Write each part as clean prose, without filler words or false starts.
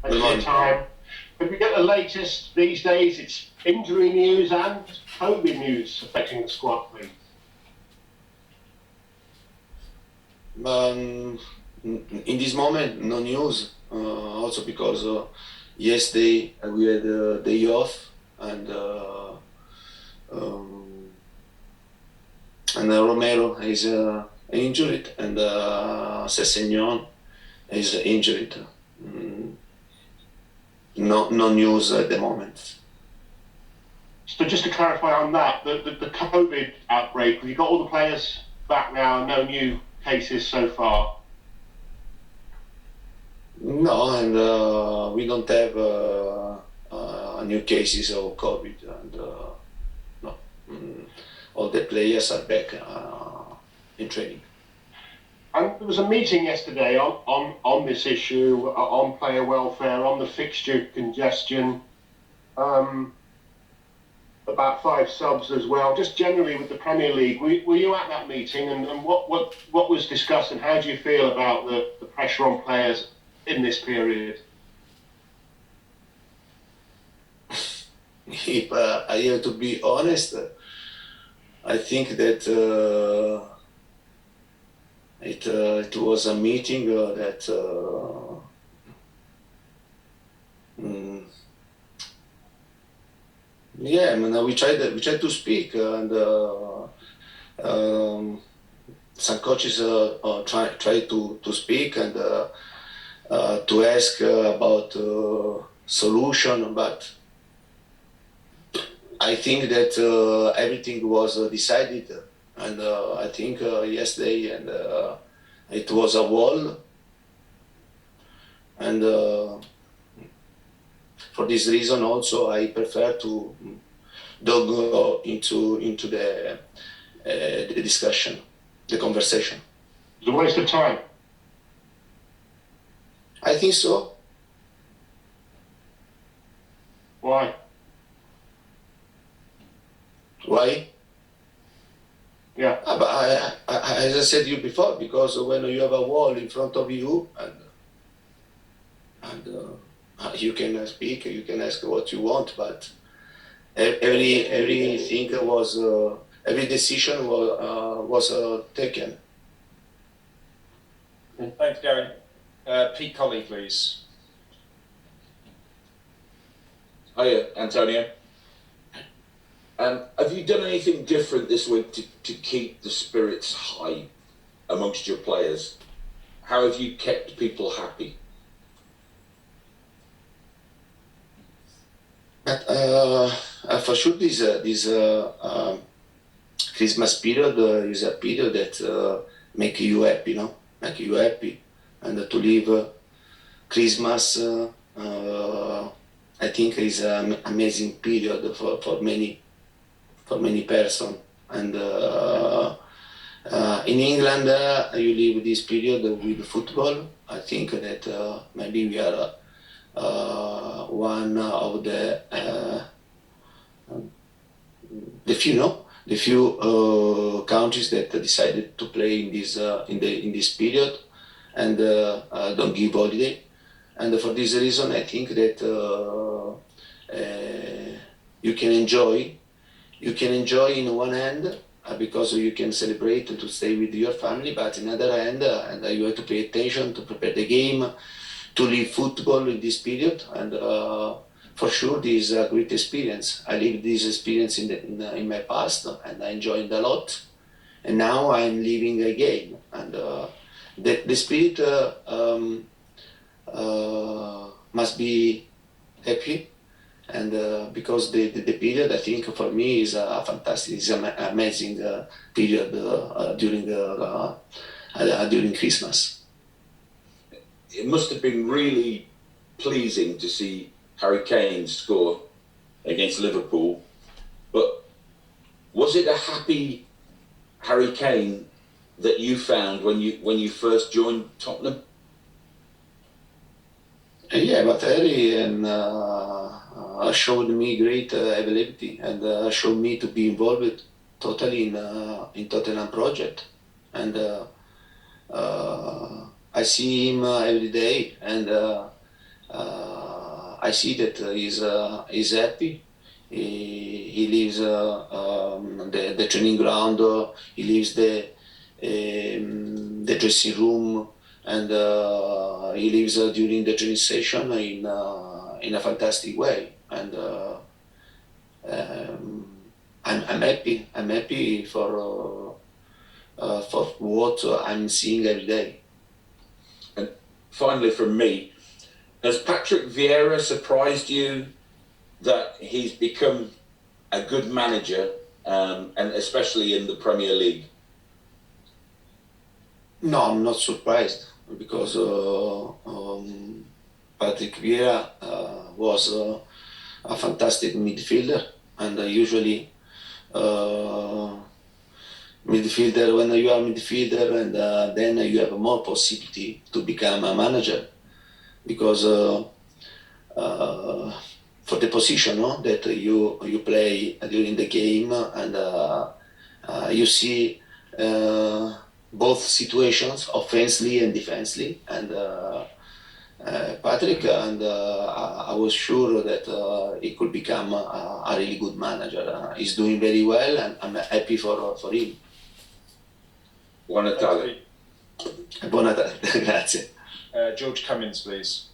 Thanks for your time. If we get the latest these days, it's injury news and COVID news affecting the squad, please. In this moment, no news. Also because yesterday we had a day off, and Romero is injured, and Sessegnon is injured. No news at the moment. So just to clarify on that, the COVID outbreak, have you got all the players back now and no new cases so far? No, and we don't have new cases of COVID, and no, all the players are back in training. And there was a meeting yesterday on this issue, on player welfare, on the fixture congestion, about 5 subs as well, just generally with the Premier League. Were you at that meeting, and what was discussed, and how do you feel about the pressure on players in this period? If I have to be honest, I think that it was a meeting that yeah, I mean, we tried to speak, and some coaches try to speak and to ask about solution, but I think that everything was decided, and I think yesterday, and it was a wall, and for this reason also I prefer to don't go into the discussion, the conversation. It's a waste of time. I think so. Why? Why? Yeah. But as I said to you before, because when you have a wall in front of you, and you can speak, you can ask what you want, but everything was every decision was taken. Thanks, Gary. Pete Colley, please. Hiya, Antonio. Have you done anything different this week to keep the spirits high amongst your players? How have you kept people happy? But for sure, this Christmas period is a period that make you happy, make you happy, and to live Christmas, I think is an amazing period for many persons. And in England, you live this period with football. I think that maybe we are one of the few countries that decided to play in this period and don't give holiday. And for this reason, I think that you can enjoy in one hand because you can celebrate to stay with your family, but in other hand, and you have to pay attention to prepare the game, to live football in this period, and for sure this is a great experience. I lived this experience in my past, and I enjoyed a lot, and now I'm living again, and the spirit must be happy, and because the period, I think for me is a fantastic, is an amazing period during Christmas. It must have been really pleasing to see Harry Kane score against Liverpool, but was it a happy Harry Kane that you found when you first joined Tottenham? Yeah, but Harry showed me great availability, and showed me to be involved totally in Tottenham project, and I see him every day, and I see that he's happy. He leaves the training ground. He leaves the dressing room, and he leaves during the training session in a fantastic way. And I'm happy. I'm happy for what I'm seeing every day. And finally, from me, has Patrick Vieira surprised you that he's become a good manager, and especially in the Premier League? No, I'm not surprised because Patrick Vieira was a fantastic midfielder, and usually midfielder, when you are midfielder, and then you have more possibility to become a manager because for the position, no, that you play during the game, and you see both situations, offensively and defensively, and Patrick, and I was sure that he could become a really good manager. He's doing very well, and I'm happy for him. Buon Natale. Buon Natale, grazie. George Cummins, please.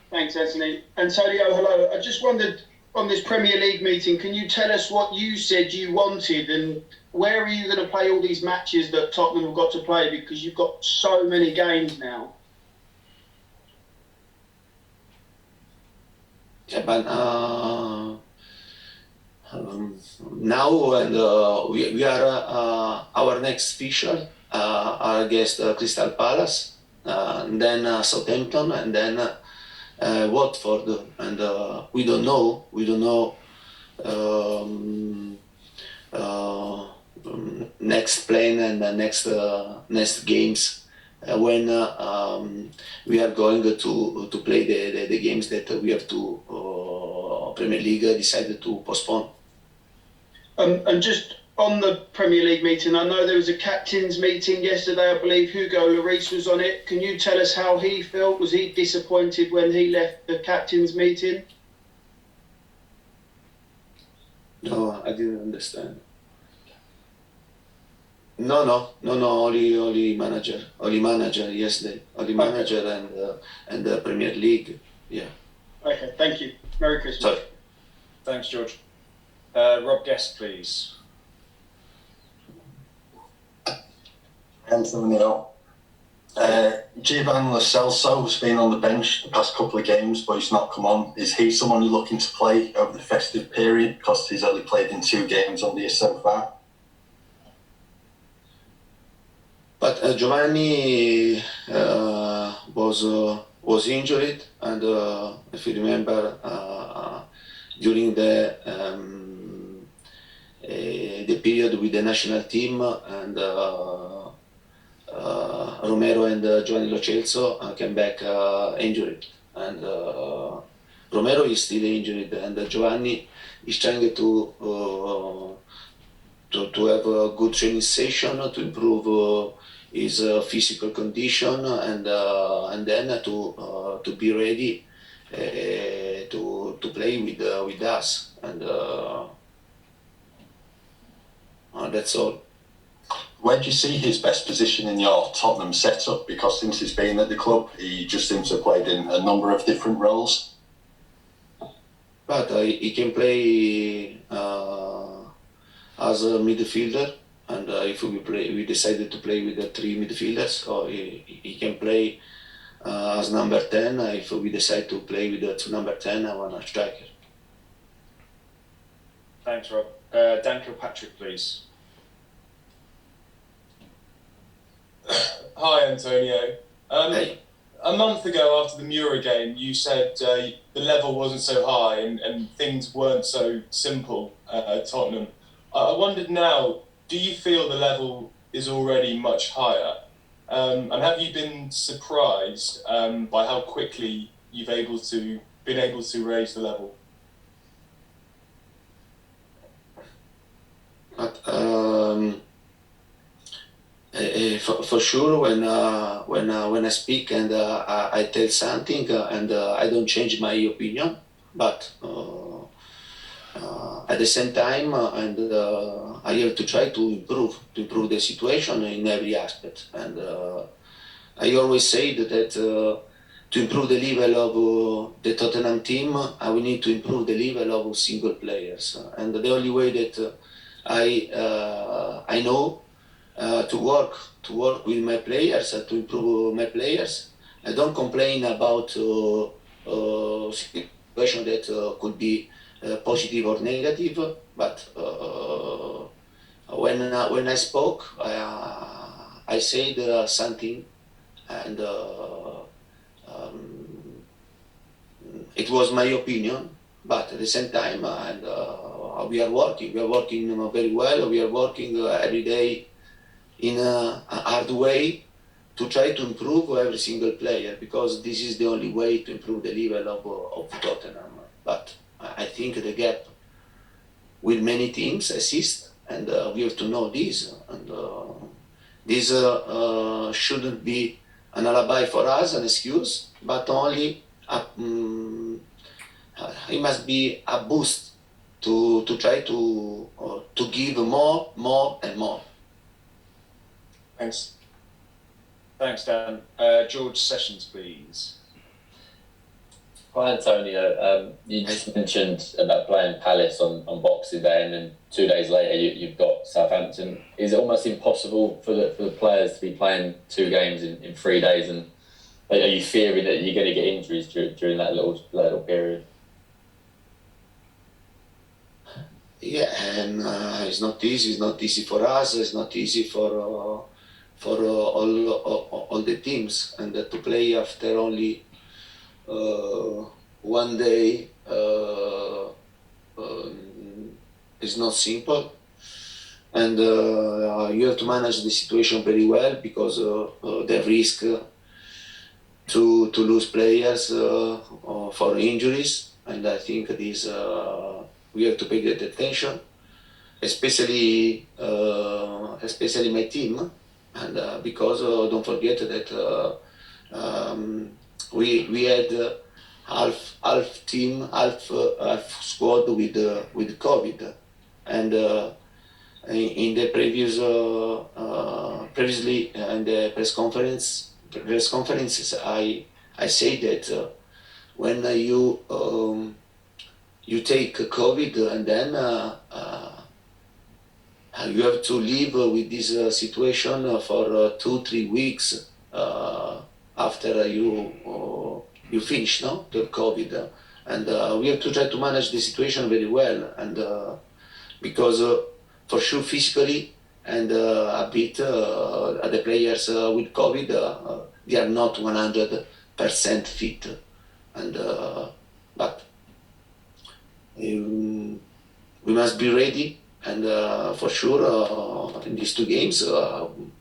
Thanks, Anthony. Antonio, hello. I just wondered, on this Premier League meeting, can you tell us what you said you wanted, and where are you going to play all these matches that Tottenham have got to play, because you've got so many games now? Yeah, but now, and we are our next fixture are against Crystal Palace, and then Southampton, and then Watford, and we don't know next plan and next games when we are going to play the games that we have to Premier League decided to postpone. And just on the Premier League meeting, I know there was a captain's meeting yesterday. I believe Hugo Lloris was on it. Can you tell us how he felt? Was he disappointed when he left the captain's meeting? No, I didn't understand. No, only manager yesterday. Only manager and the Premier League. Yeah. Okay, thank you. Merry Christmas. Sorry. Thanks, George. Rob Guest, please. Antonio. Giovanni Lo Celso has been on the bench the past couple of games, but he's not come on. Is he someone you're looking to play over the festive period, because he's only played in 2 games under you so far? But Giovanni was injured, and if you remember, during the period with the national team, and Romero and Giovanni Lo Celso came back injured, and Romero is still injured, and Giovanni is trying to have a good training session to improve his physical condition, and then to be ready to play with us, and that's all. Where do you see his best position in your Tottenham setup? Because since he's been at the club, he just seems to have played in a number of different roles. But he can play as a midfielder, and if we decided to play with the 3 midfielders, so he can play as number 10 if we decide to play with the 2 number 10 and 1 striker. Thanks, Rob. Dan Kilpatrick, please. Hi, Antonio. Hey. A month ago, after the Mura game, you said the level wasn't so high and things weren't so simple at Tottenham. I wondered now, do you feel the level is already much higher? And have you been surprised by how quickly you've been able to raise the level? But For sure, when I speak and I tell something and I don't change my opinion, but at the same time, I have to try to improve the situation in every aspect. And I always say that to improve the level of the Tottenham team, we need to improve the level of single players. And the only way that I know to work with my players, to improve my players. I don't complain about situation that could be positive or negative, but when I spoke, I said something, and it was my opinion. But at the same time, we are working very well. We are working every day in a hard way to try to improve every single player, because this is the only way to improve the level of Tottenham. But I think the gap with many teams exists, and we have to know this. And this shouldn't be an alibi for us, an excuse, but only it must be a boost to try to give more and more. Thanks. Thanks, Dan. George Sessions, please. Hi, Antonio. You just mentioned about playing Palace on Boxing Day, and then 2 days later you've got Southampton. Is it almost impossible for the players to be playing 2 games in 3 days? And are you fearing that you're going to get injuries during that little period? Yeah, and it's not easy. It's not easy for us. It's not easy for all the teams, and to play after only 1 day is not simple, and you have to manage the situation very well, because the risk to lose players for injuries, and I think this we have to pay that attention, especially my team, and because don't forget that we had half team, half squad with COVID, and in the previously in the press conferences I say that when you take COVID, and then you have to live with this situation for 2-3 weeks after you finish, no, the COVID, and we have to try to manage the situation very well, and because for sure physically and a bit the players with COVID they are not 100% fit, and but we must be ready, and for sure in these 2 games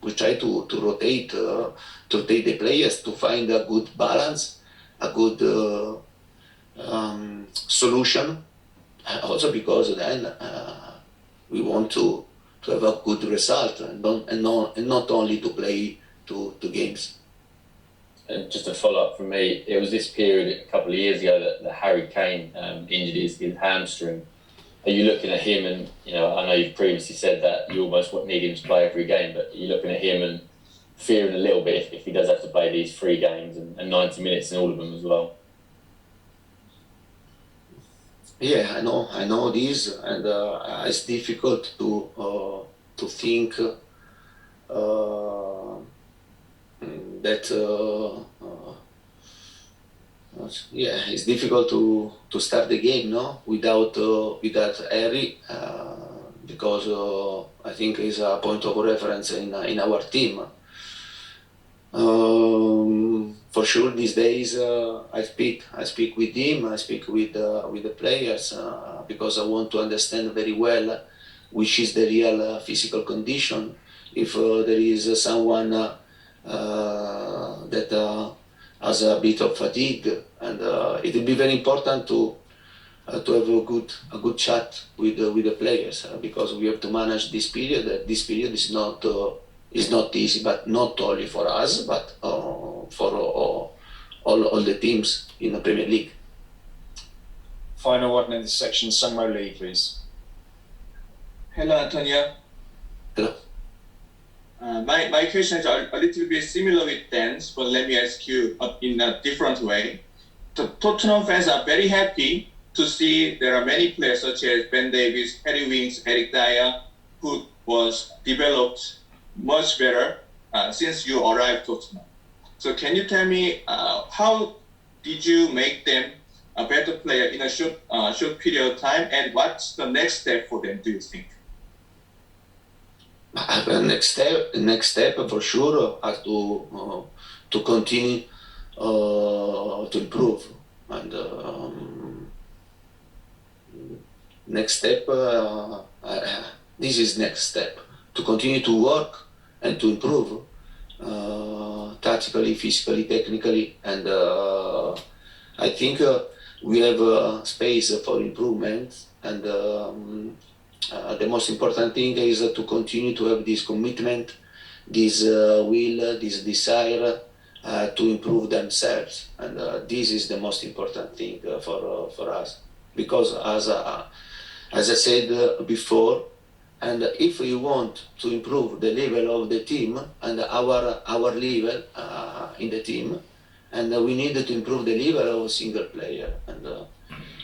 we try to rotate the players to find a good balance, a good solution, also because then we want to have a good result, and not only to play 2 games. And just a follow-up from me, it was this period a couple of years ago that Harry Kane injured his hamstring. Are you looking at him, and I know you've previously said that you almost need him to play every game, but are you looking at him and fearing a little bit if he does have to play these 3 games and 90 minutes in all of them as well? Yeah, I know this, and it's difficult to think that it's difficult to start the game, no, without Harry, because I think he's a point of reference in our team. For sure, these days I speak with him, I speak with the players, because I want to understand very well which is the real physical condition. If there is someone that has a bit of fatigue, and it will be very important to have a good chat with the players, because we have to manage this period. This period is not It's not easy, but not only for us, but for all the teams in the Premier League. Final one in this section, Sunmo Lee, please. Hello, Antonio. Hello. My questions are a little bit similar with Dan's, but let me ask you in a different way. The Tottenham fans are very happy to see there are many players such as Ben Davies, Harry Winks, Eric Dyer, who was developed much better since you arrived Tottenham. So can you tell me how did you make them a better player in a short period of time, and what's the next step for them, do you think? The next step for sure are to continue to improve, and next step this is next step to continue to work and to improve tactically, physically, technically, and I think we have space for improvement, and the most important thing is to continue to have this commitment, this will, this desire to improve themselves, and this is the most important thing for us, because as I said before, and if we want to improve the level of the team and our level in the team, and we need to improve the level of a single player, and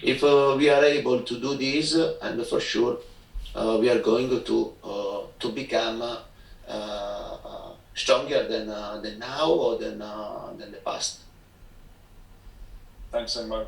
if we are able to do this, and for sure we are going to become stronger than now or than the past. Thanks, Sunmo.